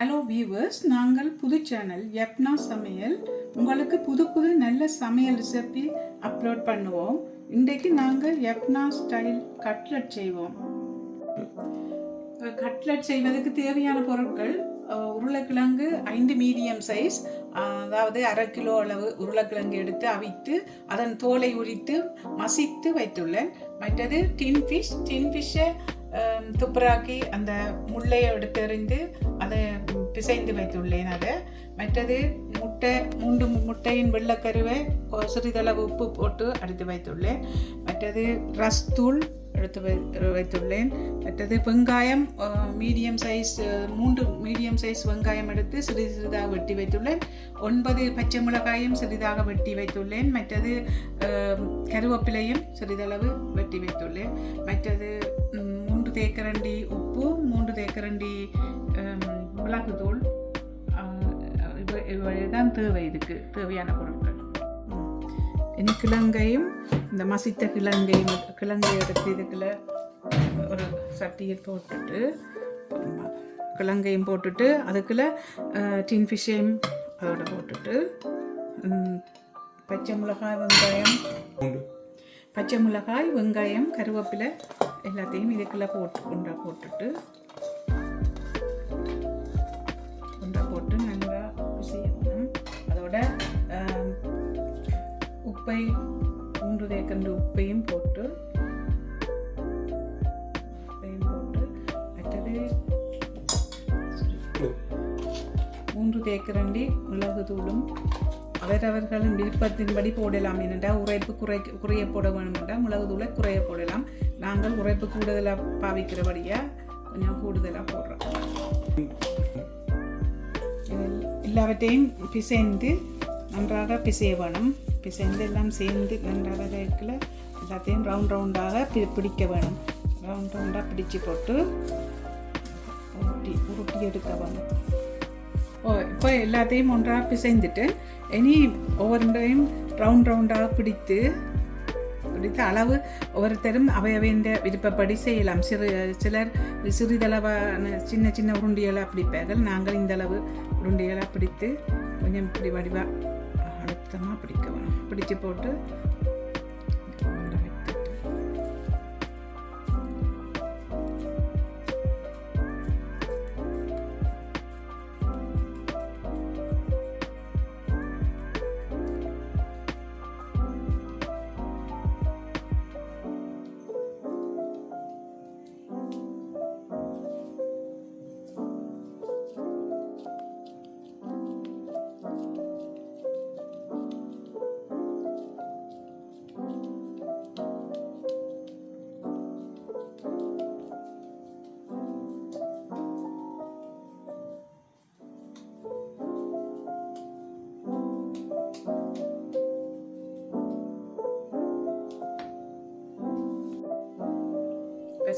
Hello viewers, நாங்கள் புது channel யப்னா சமையல் உங்களுக்கு புது நல்ல சமையல் ரெசிபி அப்லோட் பண்ணுவோம். இன்றைக்கு நாங்கள் யப்னா ஸ்டைல் கட்லெட் செய்வோம். கட்லெட் செய்வதற்கு தேவையான பொருட்கள்: உருளைக்கிழங்கு 5 மீடியம் சைஸ், அதாவது 1/2 கிலோ அளவு உருளைக்கிழங்கு எடுத்து அவித்து அதன் தோலை உரித்து மசித்து வைத்துள்ளேன். மற்றது டின் ஃபிஷ்ஷை துப்புராக்கி அந்த முள்ளையை எடுத்தெறிந்து அதை பிசைந்து வைத்துள்ளேன். மற்றது முட்டையின் வெள்ளைக்கருவை சிறிதளவு உப்பு போட்டு அடித்து வைத்துள்ளேன். மற்றது ரஸ்தூள் எடுத்து வைத்துள்ளேன். மற்றது வெங்காயம் மீடியம் சைஸ் 3 மீடியம் சைஸ் வெங்காயம் எடுத்து சிறிதாக வெட்டி வைத்துள்ளேன். 9 பச்சை மிளகாயும் சிறிதாக வெட்டி வைத்துள்ளேன். மற்றது கருவேப்பிலையும் சிறிதளவு வெட்டி வைத்துள்ளேன். மற்றது 3 தேக்கரண்டி உப்பு, 3 தேக்கரண்டி மிளகுத்தூள். இவைதான் தேவை, இதுக்கு தேவையான பொருட்கள். இனி கிழங்கையும் இந்த மசித்த கிழங்கை எடுத்து இதுக்குள்ள ஒரு சட்டியில் போட்டுட்டு கிழங்கையும் போட்டுட்டு அதுக்குள்ள டின் ஃபிஷ்ஷையும் அதோட போட்டுட்டு பச்சை மிளகாய் வெங்காயம் கருவேப்பிலை எல்லாத்தையும் இதுக்குள்ள போட்டுட்டு நல்லா பிசையணும். அதோட உப்பை 3 தேக்கரண்டி உப்பையும் போட்டு மற்றது 3 தேக்கரண்டி மிளகுத்தூளும் அவரவர்களின் விருப்பத்தின்படி போடலாம். என்னென்றால் உரைப்பு குறைய போட வேணும் என்றால் மிளகுத்தூளை குறைய போடலாம். நாங்கள் உரைப்பு கூடுதலாக பாவிக்கிறபடியாக கொஞ்சம் கூடுதலாக போடுறோம். எல்லாவற்றையும் பிசைந்து நன்றாக பிசைய வேணும். பிசைந்து எல்லாம் சேர்ந்து நன்றாக இருக்கல எல்லாத்தையும் ரவுண்டாக பிடிக்க வேணும். ரவுண்டாக பிடிச்சி போட்டு உருட்டி எடுக்க வேணும். இப்போ எல்லாத்தையும் ஒன்றாக பிசைந்துட்டு இனி ஒவ்வொன்றையும் ரவுண்டாக பிடித்து அளவு ஒவ்வொருத்தரும் அவையவேண்ட விருப்பப்படி செய்யலாம். சிலர் சிறிதளவான சின்ன உருண்டியெல்லாம் பிடிப்பார்கள். நாங்கள் இந்த அளவு உருண்டியெல்லாம் பிடித்து கொஞ்சம் இப்படி வடிவாக அழுத்தமாக பிடிக்க வேணும். பிடிச்சு போட்டு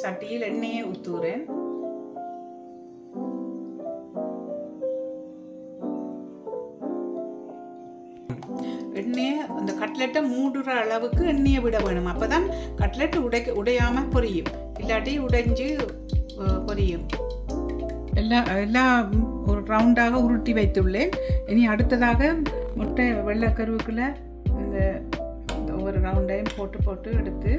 சட்டியில் எண்ணெயை ஊற்றுறேன். எண்ணெயை அந்த கட்லெட்டை மூடுற அளவுக்கு எண்ணெயை விட வேணும். அப்போதான் கட்லெட் உடையாமல் பொரியும். இல்லாட்டி உடைஞ்சு பொரியும். எல்லாம் ஒரு ரவுண்டாக உருட்டி வைத்துள்ளேன். இனி அடுத்ததாக முட்டை வெள்ளைக்கருவுக்குள்ள இந்த ஒவ்வொரு ரவுண்டையும் போட்டு எடுத்து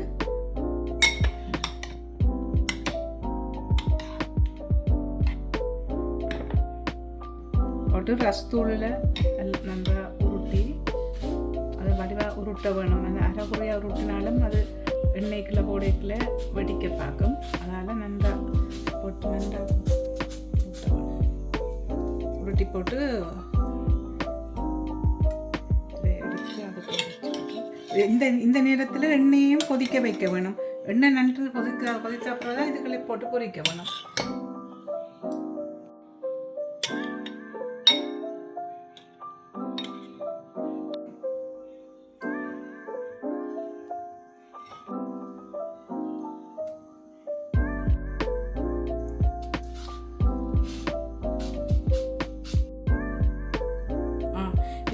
ரஸ்தூளில் நல்லா உருட்டி அது வடிவாக உருட்ட வேணும். அந்த அரைகுறையாக உருட்டினாலும் அது எண்ணெய்க்குள்ள போடைக்குள்ள வெடிக்க பார்க்கும். அதனால் நன்றா போட்டு நன்றா உருட்டி போட்டு இந்த நேரத்தில் எண்ணெயும் கொதிக்க வைக்க வேணும். எண்ணெய் நன்று கொதித்த அப்புறம் தான் இதுக்குள்ளே போட்டு பொரிக்க வேணும்.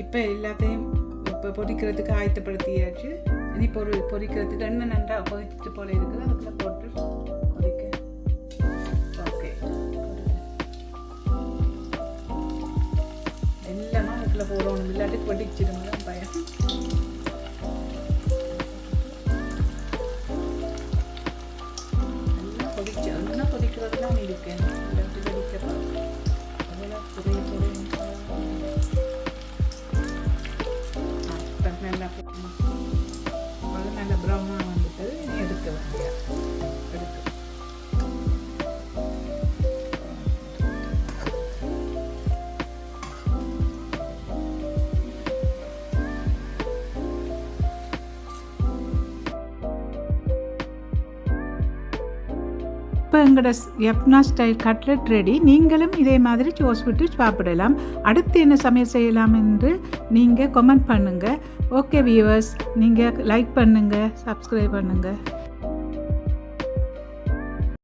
இப்போ எல்லாத்தையும் பொரிக்கிறதுக்கு ஆயத்தப்படுத்தியாச்சு. இனி பொரிக்கிறதுக்கு எண்ணெய் நன்றாக கொதிச்சுட்டு போல இருக்குது. அதுக்குள்ள போட்டு கொதிக்க. ஓகே, ஓவனில் போடணும், இல்லாட்டி வெடிச்சிடும் தான் பயம். நல்லா கொதிச்சு நல்லா கொதிக்கிறது தான் இருக்கேன், இல்லாட்டி வெடிக்கப்படும். அதெல்லாம் புரிய நல்லா அது நல்ல ப்ரௌனாக வந்துட்டு நீ எடுக்க வேண்டிய எடுக்க. இப்போ எங்களோட யப்னா ஸ்டைல் கட்லெட் ரெடி. நீங்களும் இதே மாதிரி சோஸ் விட்டு சாப்பிடலாம். அடுத்து என்ன சமையல் செய்யலாம் என்று நீங்கள் கமெண்ட் பண்ணுங்கள். ஓகே வியூவர்ஸ், நீங்கள் லைக் பண்ணுங்கள், சப்ஸ்கிரைப் பண்ணுங்கள்.